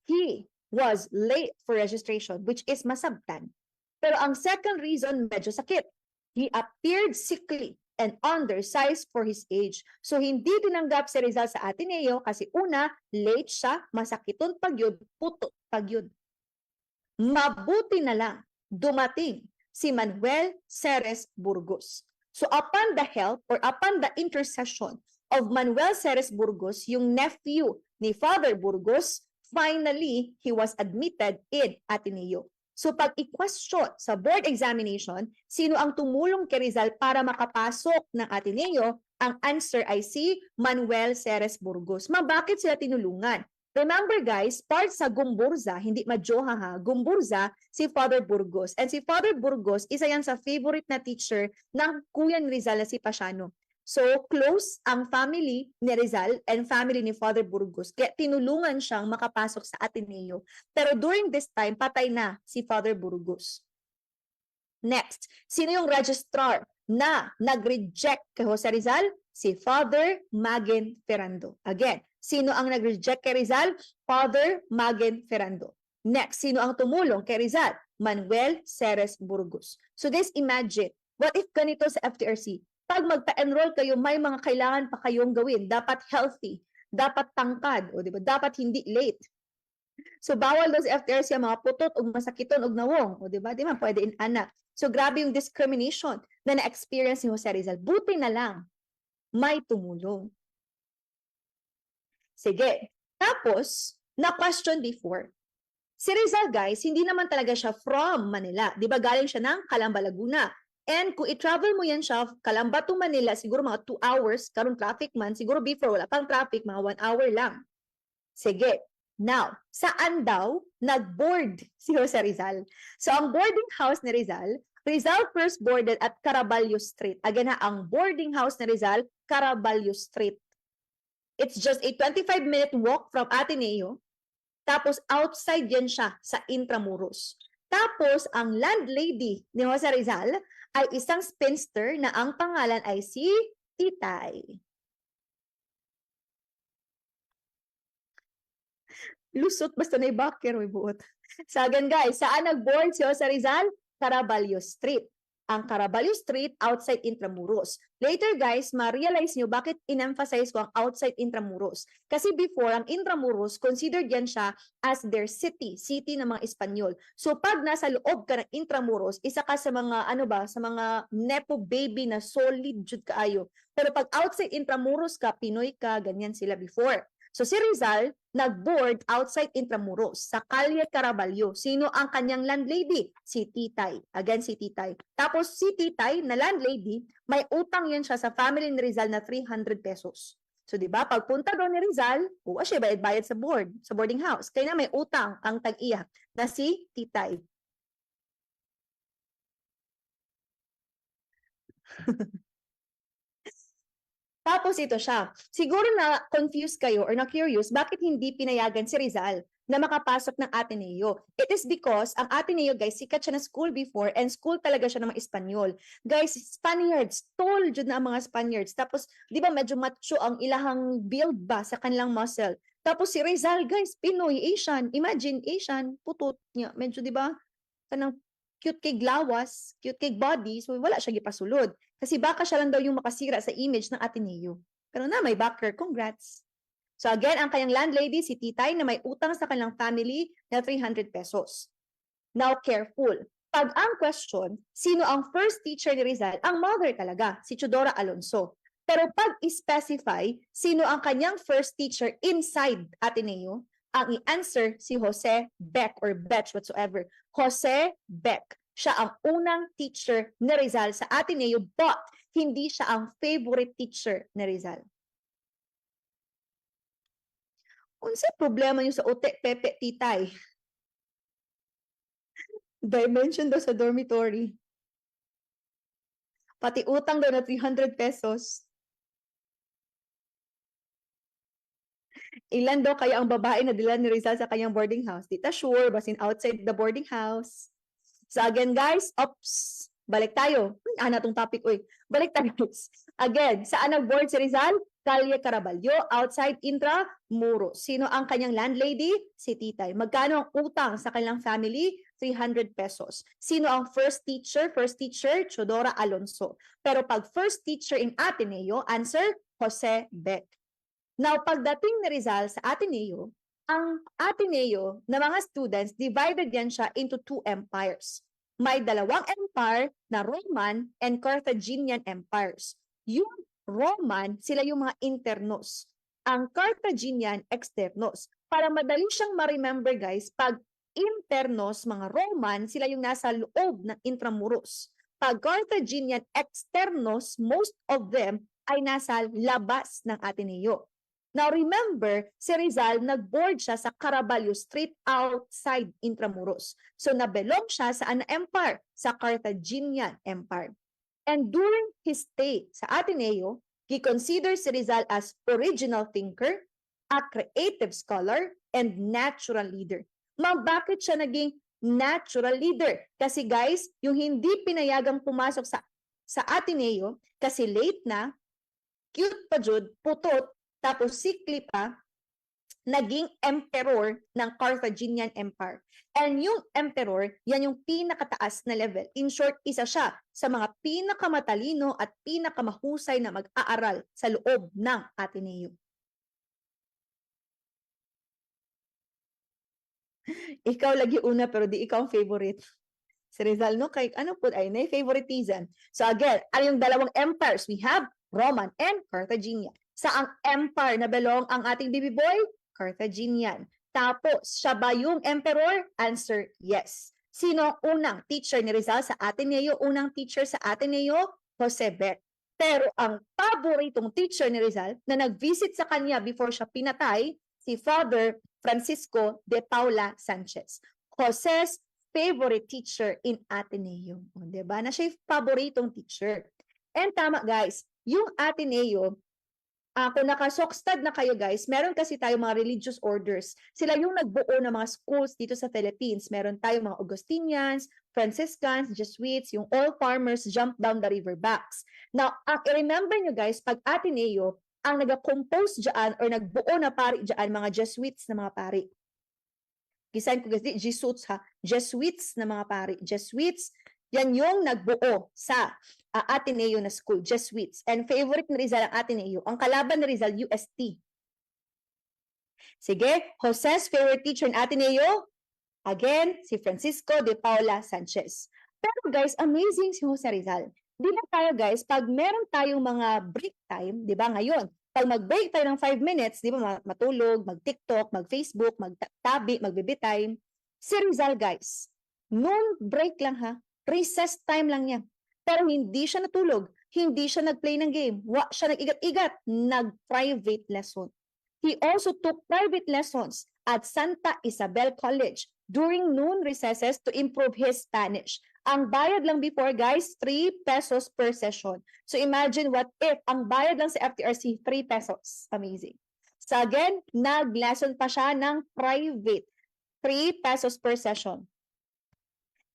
he was late for registration, which is masabtan. Pero ang second reason, medyo sakit. He appeared sickly and undersized for his age. So hindi tinanggap si Rizal sa Ateneo kasi una, late siya, masakiton pagyud, puto pagyud. Mabuti na lang dumating si Manuel Ceres Burgos. So upon the help or upon the intercession of Manuel Ceres Burgos, yung nephew ni Father Burgos, finally, he was admitted in Ateneo. So pag i-question sa board examination, sino ang tumulong kay Rizal para makapasok ng Ateneo, ang answer ay si Manuel Ceres Burgos. Bakit sila tinulungan? Remember guys, part sa Gumburza, hindi Madjoha ha, Gumburza, si Father Burgos. And si Father Burgos, isa yan sa favorite na teacher ng kuya ni Rizal na si Pasiano. So, close ang family ni Rizal and family ni Father Burgos. Kaya tinulungan siyang makapasok sa Ateneo. Pero during this time, patay na si Father Burgos. Next, sino yung registrar na nag-reject kay Jose Rizal? Si Father Magin Ferrando. Again, sino ang nag-reject kay Rizal? Father Magin Ferrando. Next, sino ang tumulong kay Rizal? Manuel Ceres Burgos. So this imagine, what if ganito sa FTRC? Pag magpa-enroll kayo, may mga kailangan pa kayong gawin. Dapat healthy, dapat tangkad, o diba? Dapat hindi late. So bawal daw sa FTRC ang mga putot o masakiton o nawong, o diba? Di ba? Pwede in anak. So grabe yung discrimination na na-experience ni Jose Rizal. Buti na lang, may tumulong. Sige. Tapos, na-question before. Si Rizal, guys, hindi naman talaga siya from Manila. Di ba galing siya ng Calamba, Laguna. And kung i-travel mo yan siya, Calamba to Manila, siguro mga 2 hours, karon traffic man, siguro before wala pang traffic, mga 1 hour lang. Sige. Now, saan daw nag-board si Jose Rizal? So, ang boarding house ni Rizal first boarded at Caraballo Street. Again ha, ang boarding house ni Rizal, Caraballo Street. It's just a 25-minute walk from Ateneo. Tapos, outside yan siya sa Intramuros. Tapos, ang landlady ni Jose Rizal ay isang spinster na ang pangalan ay si Titay. Lusot basta na i-backer, may buot. So again guys, saan nag-board si Jose Rizal? Caraballo Street. Ang Caraballo Street outside Intramuros. Later guys, ma-realize nyo bakit in-emphasize ko ang outside Intramuros. Kasi before, ang Intramuros, considered yan siya as their city ng mga Espanyol. So pag nasa loob ka ng Intramuros, isa ka sa mga, sa mga nepo baby na solid jud kaayo. Pero pag outside Intramuros ka, Pinoy ka, ganyan sila before. So si Rizal, nag-board outside Intramuros sa Calle Caraballo. Sino ang kanyang landlady? Si Titay. Again, si Titay. Tapos si Titay na landlady, may utang yan siya sa family ni Rizal na 300 pesos. So di ba pagpunta doon ni Rizal, siya bayad sa boarding house. Kaya na may utang ang tag-iya na si Titay. Tapos ito siya. Siguro na confused kayo or na curious bakit hindi pinayagan si Rizal na makapasok ng Ateneo. It is because ang Ateneo, guys, sikat siya na school before and school talaga siya ng mga Espanyol. Guys, Spaniards, tall jud na ang mga Spaniards. Tapos, di ba medyo macho ang ilahang build ba sa kanilang muscle. Tapos si Rizal, guys, Pinoy, Asian. Imagine, Asian, putot niya. Medyo, di ba, kanang cute kay glawas, cute kay body, so wala siya gipasulod. Kasi baka siya lang daw yung makasira sa image ng Ateneo. Pero na, may backer, congrats. So again, ang kanyang landlady, si Titay, na may utang sa kanilang family na 300 pesos. Now, careful. Pag ang question, sino ang first teacher ni Rizal? Ang mother talaga, si Chodora Alonso. Pero pag i-specify, sino ang kanyang first teacher inside Ateneo, ang i-answer si Jose Beck or Betch whatsoever. Jose Beck. Siya ang unang teacher ni Rizal sa Ateneo, but hindi siya ang favorite teacher ni Rizal. Unsa problema niyo sa Ute, Pepe, Titay? Dimension daw sa dormitory. Pati utang daw na 300 pesos. Ilan daw kaya ang babae na dila ni Rizal sa kanyang boarding house? Di ta sure, basin outside the boarding house. So again guys, balik tayo. Tong topic, balik tayo guys. Again, saan nag-board si Rizal? Calle Caraballo, outside Intramuros. Sino ang kanyang landlady? Si Titay. Magkano ang utang sa kanilang family? 300 pesos. Sino ang first teacher? First teacher, Chodora Alonso. Pero pag first teacher in Ateneo, answer, Jose Beck. Now, pagdating ni Rizal sa Ateneo, ang Ateneo na mga students, divided yan siya into two empires. May dalawang empire na Roman and Carthaginian empires. Yung Roman, sila yung mga internos. Ang Carthaginian, externos. Para madali siyang ma-remember guys, pag internos, mga Roman, sila yung nasa loob ng intramuros. Pag Carthaginian externos, most of them ay nasa labas ng Ateneo. Now remember, si Rizal nag-board siya sa Caraballo Street outside Intramuros. So nabelong siya sa ano empire? Sa Carthaginian Empire. And during his stay sa Ateneo, he considers si Rizal as original thinker, a creative scholar, and natural leader. Bakit siya naging natural leader? Kasi guys, yung hindi pinayagang pumasok sa Ateneo, kasi late na, cute pa jud, putot, tapos sikli pa, naging emperor ng Carthaginian Empire. And yung emperor, yan yung pinakataas na level. In short, isa siya sa mga pinakamatalino at pinakamahusay na mag-aaral sa loob ng Ateneo. Ikaw lagi una pero di ikaw ang favorite. Si Rizal, no? Kay, ano po ay na favoritism. So again, ano yung dalawang empires? We have Roman and Carthaginian. Saang empire na belong ang ating baby boy? Carthaginian. Tapos, siya ba yung emperor? Answer, yes. Sino ang unang teacher ni Rizal sa Ateneo? Unang teacher sa Ateneo? Jose Beck. Pero ang paboritong teacher ni Rizal na nag-visit sa kanya before siya pinatay, si Father Francisco de Paula Sanchez. Jose's favorite teacher in Ateneo. O, diba? Na siya yung paboritong teacher. And tama guys, yung Ateneo, kung naka-Sokstad na kayo guys, meron kasi tayo mga religious orders. Sila yung nagbuo ng mga schools dito sa Philippines. Meron tayo mga Augustinians, Franciscans, Jesuits, yung all farmers jump down the river banks. Now, remember nyo guys, pag Ateneo, ang nag-compose dyan or nagbuo na pari dyan, mga Jesuits na mga pari. Gisahin ko kasi, Jesuits ha, Jesuits na mga pari. Jesuits, yan yung nagbuo sa Ateneo na school, Jesuits. And favorite ni Rizal ang Ateneo. Ang kalaban ni Rizal, UST. Sige, Jose's favorite teacher in Ateneo, again, si Francisco de Paula Sanchez. Pero guys, amazing si Jose Rizal. Di ba tayo guys, pag meron tayong mga break time, di ba ngayon, pag mag-break tayo ng 5 minutes, di ba matulog, mag-TikTok, mag-Facebook, mag-tabi, mag-baby time, si Rizal guys, noon break lang ha, recess time lang niya. Pero hindi siya natulog, hindi siya nag-play ng game, siya nag-igat-igat, nag-private lesson. He also took private lessons at Santa Isabel College during noon recesses to improve his Spanish. Ang bayad lang before guys, 3 pesos per session. So imagine what if ang bayad lang sa FTRC, 3 pesos. Amazing. So again, nag-lesson pa siya ng private, 3 pesos per session.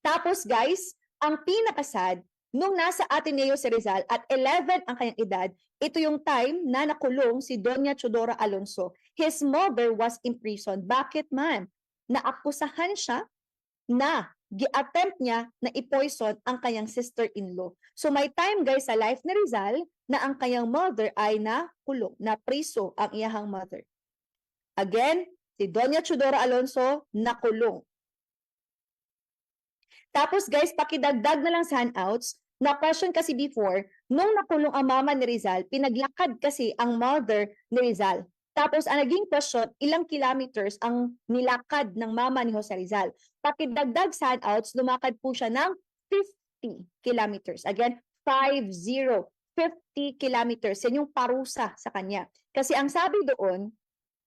Tapos guys, ang pinakasad, nung nasa Ateneo si Rizal at 11 ang kanyang edad, ito yung time na nakulong si Doña Chodora Alonso. His mother was imprisoned. Bakit man? Naakusahan siya na gi-attempt niya na i-poison ang kanyang sister-in-law. So may time guys sa life ni Rizal na ang kanyang mother ay nakulong, na priso ang iyahang mother. Again, si Doña Chodora Alonso nakulong. Tapos guys, pakidagdag na lang sa handouts, na-question kasi before, nung nakulong ang mama ni Rizal, pinaglakad kasi ang mother ni Rizal. Tapos ang naging question, ilang kilometers ang nilakad ng mama ni Jose Rizal. Pakidagdag sa handouts, lumakad po siya ng 50 kilometers. Again, 50 kilometers. Yan yung parusa sa kanya. Kasi ang sabi doon,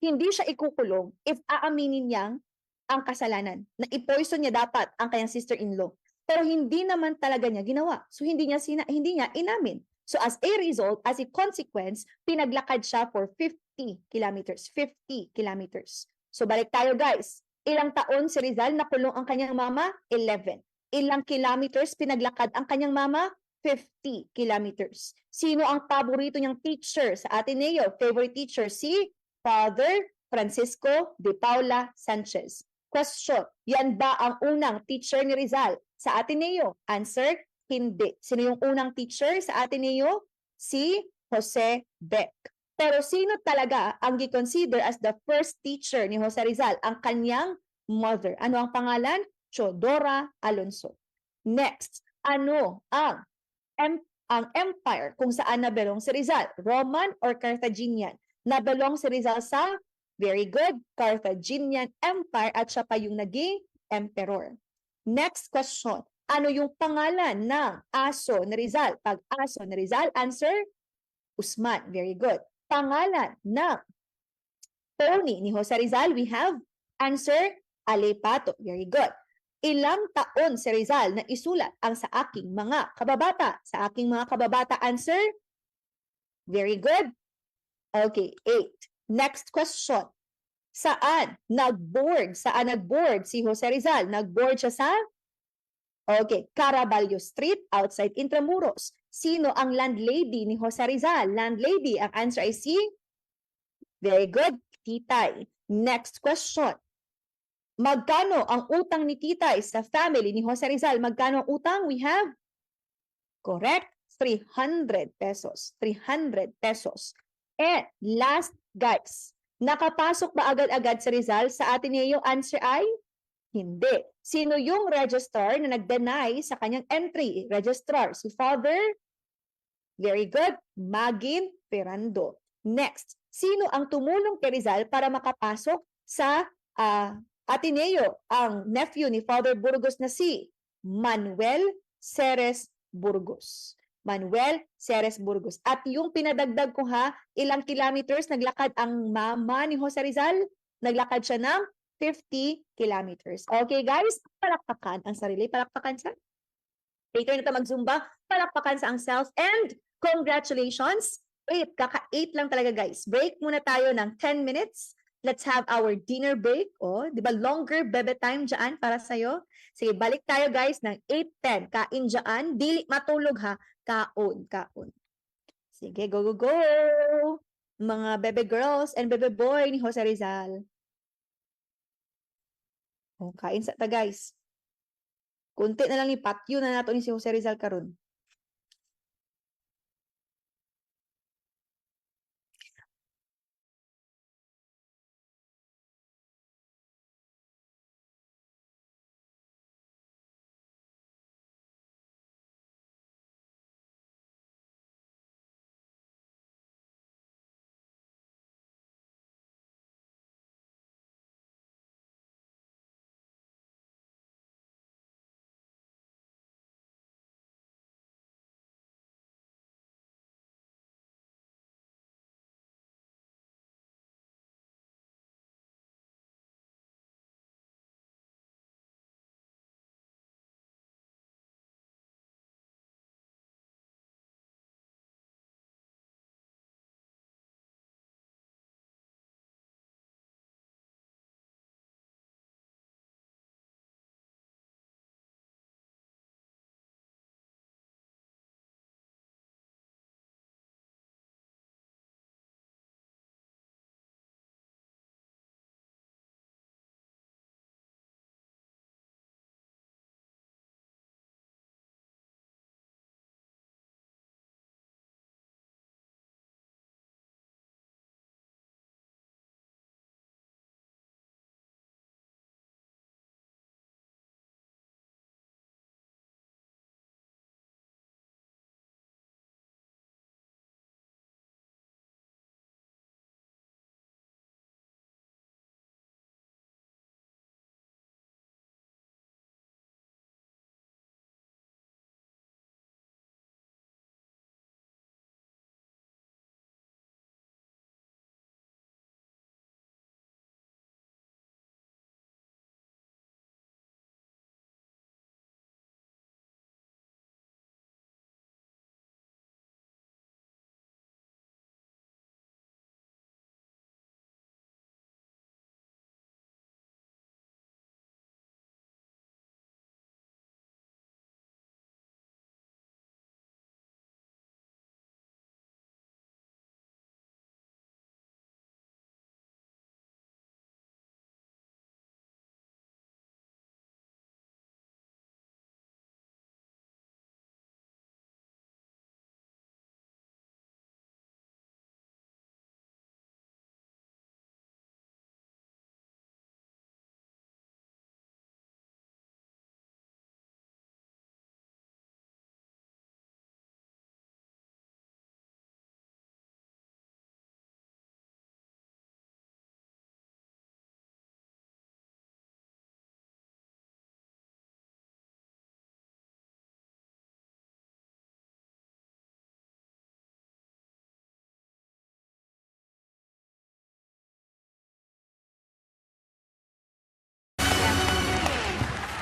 hindi siya ikukulong if aaminin niyang ang kasalanan. Na i-poison niya dapat ang kanyang sister-in-law. Pero hindi naman talaga niya ginawa. So hindi niya inamin. So as a result, as a consequence, pinaglakad siya for 50 kilometers. 50 kilometers. So balik tayo guys. Ilang taon si Rizal nakulong ang kanyang mama? 11. Ilang kilometers pinaglakad ang kanyang mama? 50 kilometers. Sino ang paborito niyang teacher sa Ateneo? Favorite teacher? Si Father Francisco de Paula Sanchez. Question, yan ba ang unang teacher ni Rizal sa Ateneo? Answer, hindi. Sino yung unang teacher sa Ateneo? Si Jose Beck. Pero sino talaga ang gi-consider as the first teacher ni Jose Rizal? Ang kanyang mother. Ano ang pangalan? Chodora Alonso. Next, ano ang empire kung saan nabelong si Rizal? Roman or Carthaginian? Nabelong si Rizal sa very good, Carthaginian Empire at siya pa yung naging emperor. Next question, ano yung pangalan ng aso ni Rizal? Pag aso ni Rizal, answer, Usman. Very good. Pangalan ng pony ni Jose Rizal, we have answer, Alepato. Very good. Ilang taon si Rizal na isulat ang sa aking mga kababata? Sa aking mga kababata, answer, very good. Okay, 8. Next question. Saan nag-board? Saan nag-board si Jose Rizal? Nag-board siya sa Caraballo Street outside Intramuros. Sino ang landlady ni Jose Rizal? Landlady, ang answer ay si very good, Titay. Next question. Magkano ang utang ni Titay sa family ni Jose Rizal? Magkano ang utang? We have correct, 300 pesos. 300 pesos. And last, guys, nakapasok ba agad-agad si Rizal sa Ateneo? Answer ay hindi. Sino yung registrar na nag-deny sa kanyang entry? Registrar, si Father? Very good, Magin Ferrando. Next, sino ang tumulong kay Rizal para makapasok sa Ateneo? Ang nephew ni Father Burgos na si Manuel Ceres Burgos. Manuel Ceres Burgos. At yung pinadagdag ko ilang kilometers naglakad ang mama ni Jose Rizal? Naglakad siya ng 50 kilometers. Okay guys, palakpakan ang sarili. Palakpakan siya. Later na ito mag-zumba. Palakpakan sa ang self. And congratulations! 8. Kaka-8 lang talaga guys. Break muna tayo ng 10 minutes. Let's have our dinner break. Di ba longer bebe time dyan para sa'yo? Sige, balik tayo guys ng 8:10. Kain dyan. Dili matulog Kaon. Sige, go, go, go! Mga bebe girls and bebe boy ni Jose Rizal. Kain sa ta guys. Kunti na lang ni patyo na nato ni si Jose Rizal karon.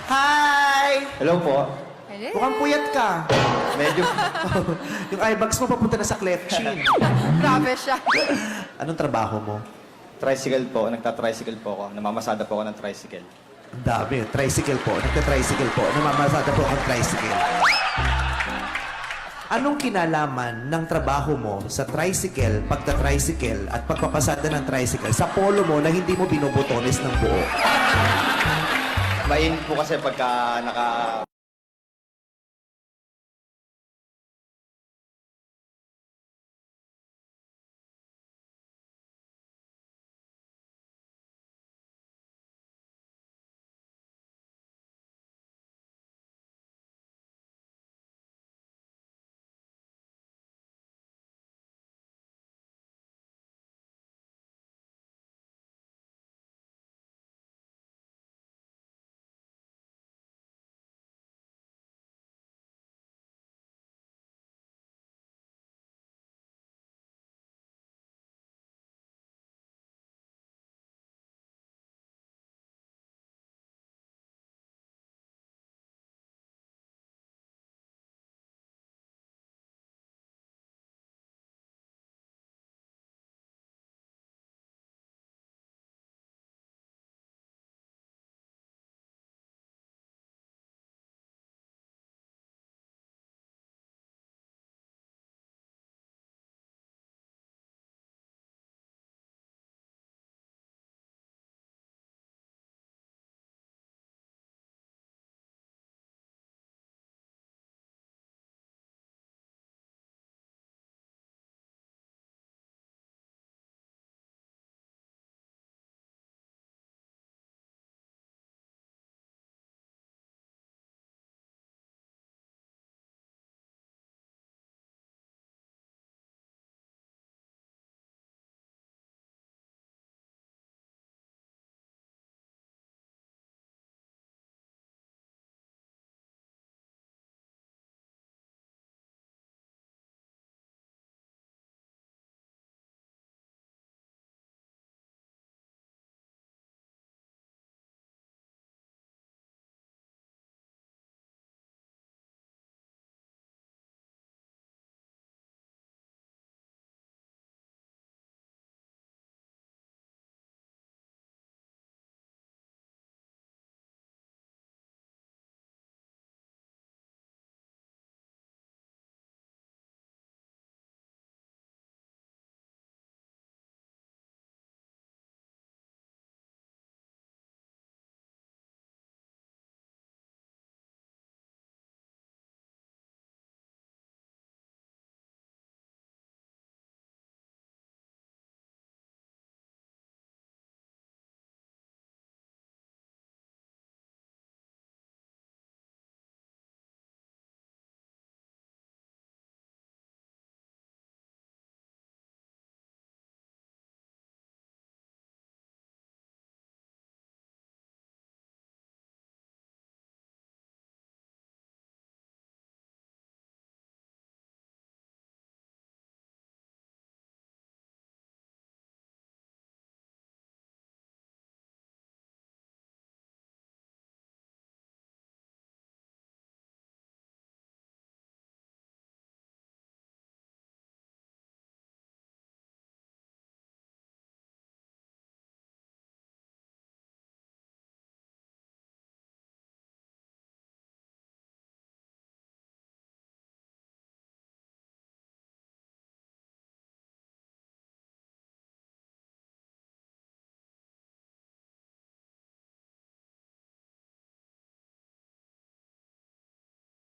Hi! Hello po. Hello. Mukhang puyat ka. Medyo Yung eye bags mo papunta na sa cleft chin. Grabe siya. Anong trabaho mo? tricycle po. Nagta-tricycle po ako. Namamasada po ako ng tricycle. Ang dami. Tricycle po. Nagka-tricycle po. Namamasada po ang tricycle. Anong kinalaman ng trabaho mo sa tricycle, pagta-tricycle, at pagpapasada ng tricycle sa polo mo na hindi mo binubutones ng buo? Mainit po kasi pagka